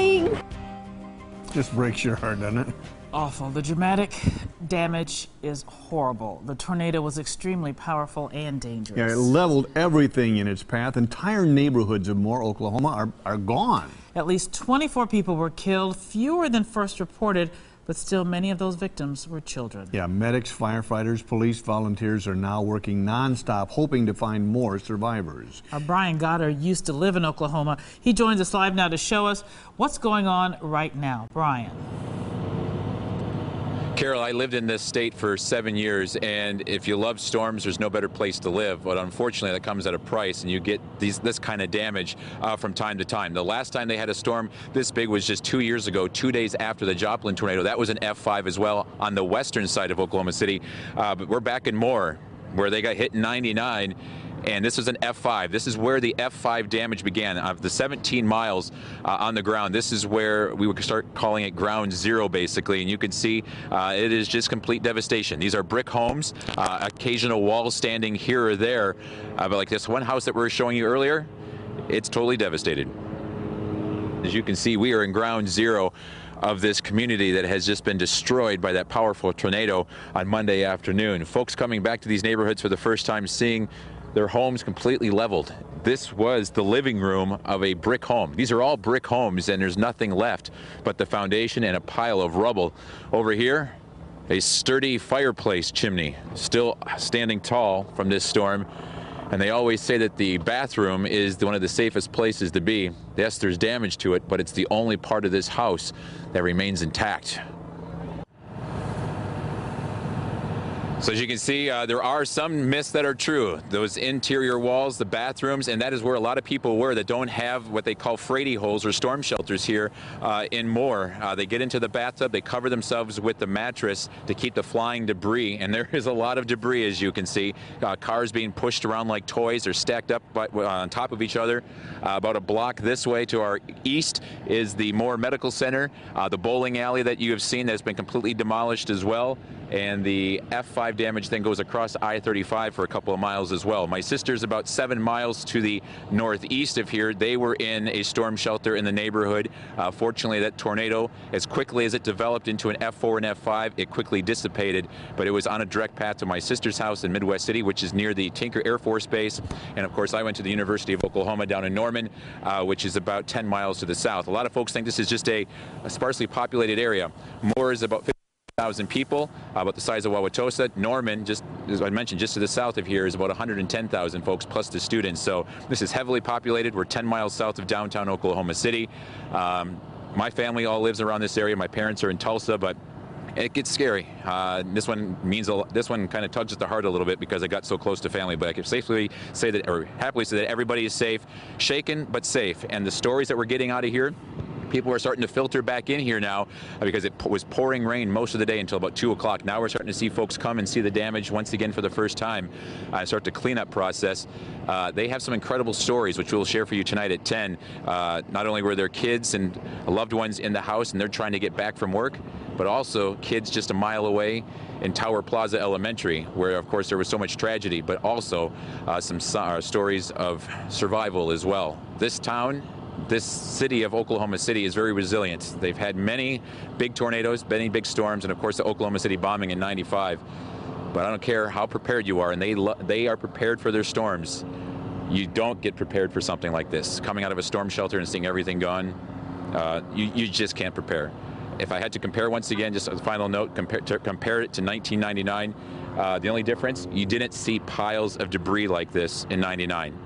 dying. Just breaks your heart, doesn't it? Awful. The dramatic damage is horrible. The tornado was extremely powerful and dangerous. Yeah, it leveled everything in its path. Entire neighborhoods of Moore, Oklahoma are gone. At least 24 people were killed, fewer than first reported, but still many of those victims were children. Yeah, medics, firefighters, police, volunteers are now working nonstop, hoping to find more survivors. Brian Gotter used to live in Oklahoma. He joins us live now to show us what's going on right now. Brian. Carol, I lived in this state for 7 years, and if you love storms, there's no better place to live. But unfortunately, that comes at a price, and you get this kind of damage from time to time. The last time they had a storm this big was just 2 years ago, 2 days after the Joplin tornado. That was an F5 as well on the western side of Oklahoma City. But we're back in Moore, where they got hit in 99. And this is an F5. This is where the F5 damage began. Of the 17 miles on the ground, this is where we would start calling it ground zero, basically. And you can see it is just complete devastation. These are brick homes, occasional walls standing here or there. But like this one house that we were showing you earlier, it's totally devastated. As you can see, we are in ground zero of this community that has just been destroyed by that powerful tornado on Monday afternoon. Folks coming back to these neighborhoods for the first time, seeing their homes completely leveled. This was the living room of a brick home. These are all brick homes, and there's nothing left but the foundation and a pile of rubble. Over here, a sturdy fireplace chimney, still standing tall from this storm. And they always say that the bathroom is one of the safest places to be. Yes, there's damage to it, but it's the only part of this house that remains intact. So as you can see, there are some myths that are true. Those interior walls, the bathrooms, and that is where a lot of people were that don't have what they call Frady holes or storm shelters here in Moore. They get into the bathtub, they cover themselves with the mattress to keep the flying debris, and there is a lot of debris, as you can see. Cars being pushed around like toys or stacked up on top of each other. About a block this way to our east is the Moore Medical Center, the bowling alley that you have seen that's been completely demolished as well. And the F5 damage then goes across I-35 for a couple of miles as well. My sister's about 7 miles to the northeast of here. They were in a storm shelter in the neighborhood. Fortunately, that tornado, as quickly as it developed into an F4 and F5, it quickly dissipated. But it was on a direct path to my sister's house in Midwest City, which is near the Tinker Air Force Base. And of course, I went to the University of Oklahoma down in Norman, which is about 10 miles to the south. A lot of folks think this is just a sparsely populated area. Moore is about 50,000 people, about the size of Wauwatosa. Norman, just as I mentioned, just to the south of here is about 110,000 folks plus the students. So this is heavily populated. We're 10 miles south of downtown Oklahoma City. My family all lives around this area. My parents are in Tulsa, but it gets scary. This one kind of tugs at the heart a little bit because I got so close to family, but I can safely say that, or happily say that everybody is safe, shaken but safe. And the stories that we're getting out of here, people are starting to filter back in here now because it was pouring rain most of the day until about 2 o'clock. Now we're starting to see folks come and see the damage once again for the first time. Start the cleanup process. They have some incredible stories, which we'll share for you tonight at 10. Not only were there kids and loved ones in the house and they're trying to get back from work, but also kids just a mile away in Tower Plaza Elementary, where of course there was so much tragedy, but also some stories of survival as well. This town, this city of Oklahoma City is very resilient. They've had many big tornadoes, many big storms, and of course the Oklahoma City bombing in '95. But I don't care how prepared you are, and they are prepared for their storms. You don't get prepared for something like this. Coming out of a storm shelter and seeing everything gone, you just can't prepare. If I had to compare once again, just as a final note, compare it to 1999, the only difference, you didn't see piles of debris like this in '99.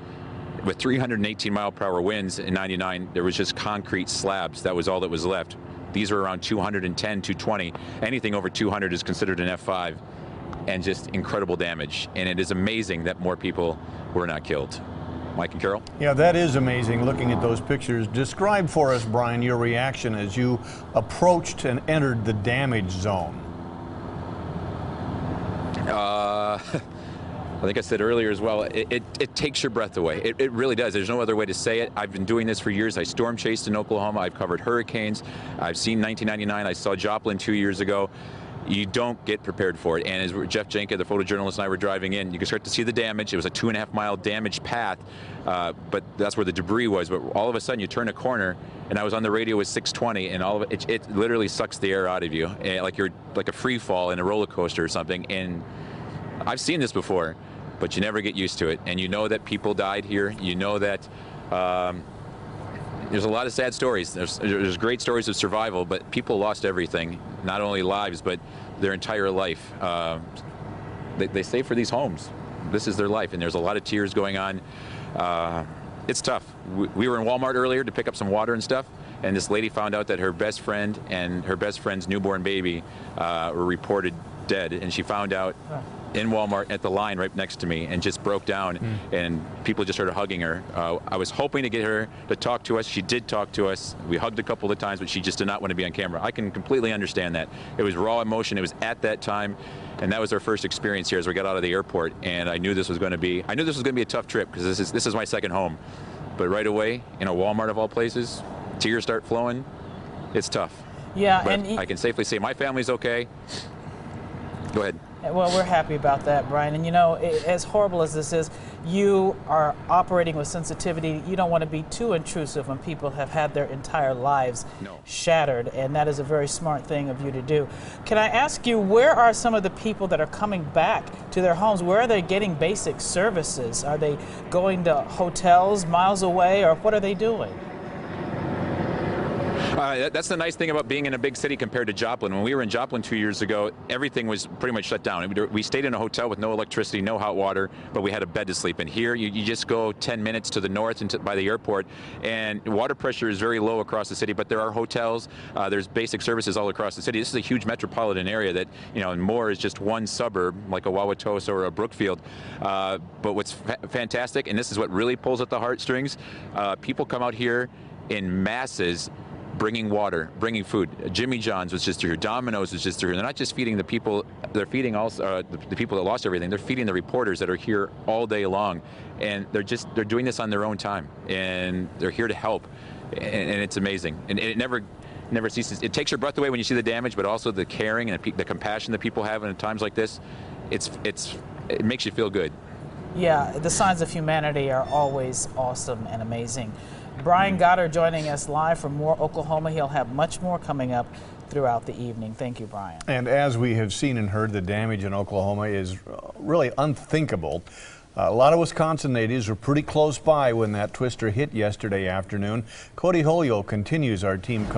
With 318 mile-per-hour winds in '99, there was just concrete slabs. That was all that was left. These are around 210, 220. Anything over 200 is considered an F5, and just incredible damage. And it is amazing that more people were not killed. Mike and Carol? Yeah, that is amazing looking at those pictures. Describe for us, Brian, your reaction as you approached and entered the damage zone. I think I said earlier as well, it takes your breath away. It really does. There's no other way to say it. I've been doing this for years. I storm chased in Oklahoma. I've covered hurricanes. I've seen 1999. I saw Joplin 2 years ago. you don't get prepared for it. And as Jeff Jenke, the photojournalist, and I were driving in, you could start to see the damage. It was a 2.5-mile damaged path, but that's where the debris was. But all of a sudden, you turn a corner, and I was on the radio with 620, and all of it literally sucks the air out of you, like you're like a free fall in a roller coaster or something. And I've seen this before, but you never get used to it. And you know that people died here. You know that there's a lot of sad stories. There's great stories of survival, but people lost everything, not only lives, but their entire life. They save for these homes. This is their life, and there's a lot of tears going on. It's tough. We were in Walmart earlier to pick up some water and stuff, and this lady found out that her best friend and her best friend's newborn baby were reported dead, and she found out in Walmart at the line right next to me and just broke down, and people just started hugging her. I was hoping to get her to talk to us. She did talk to us. We hugged a couple of times, but she just did not want to be on camera. I can completely understand that. It was raw emotion. It was at that time, and that was our first experience here as we got out of the airport. And I knew this was going to be a tough trip, because this is my second home. But right away, in a Walmart of all places, tears start flowing. It's tough. Yeah, but and I can safely say my family's okay. Go ahead. Well, we're happy about that, Brian. And you know, as horrible as this is, you are operating with sensitivity. You don't want to be too intrusive when people have had their entire lives shattered, and that is a very smart thing of you to do. Can I ask you, where are some of the people that are coming back to their homes? Where are they getting basic services? Are they going to hotels miles away, or what are they doing? That's the nice thing about being in a big city compared to Joplin. When we were in Joplin 2 years ago, everything was pretty much shut down. We stayed in a hotel with no electricity, no hot water, but we had a bed to sleep in. Here, you just go 10 minutes to the north and by the airport, and water pressure is very low across the city, but there are hotels, there's basic services all across the city. This is a huge metropolitan area that, you know, and Moore is just one suburb, like a Wauwatosa or a Brookfield. But what's fantastic, and this is what really pulls at the heartstrings, people come out here in masses, bringing water, bringing food. Jimmy John's was just here. Domino's was just here. They're not just feeding the people, they're feeding also the people that lost everything. They're feeding the reporters that are here all day long. And they're doing this on their own time. And they're here to help. And it's amazing. And it never ceases. It takes your breath away when you see the damage, but also the caring and the compassion that people have in times like this. It makes you feel good. Yeah, the signs of humanity are always awesome and amazing. Brian Gotter joining us live from Moore, Oklahoma. He'll have much more coming up throughout the evening. Thank you, Brian. And as we have seen and heard, the damage in Oklahoma is really unthinkable. A lot of Wisconsin natives were pretty close by when that twister hit yesterday afternoon. Cody Holyoke continues our team coverage.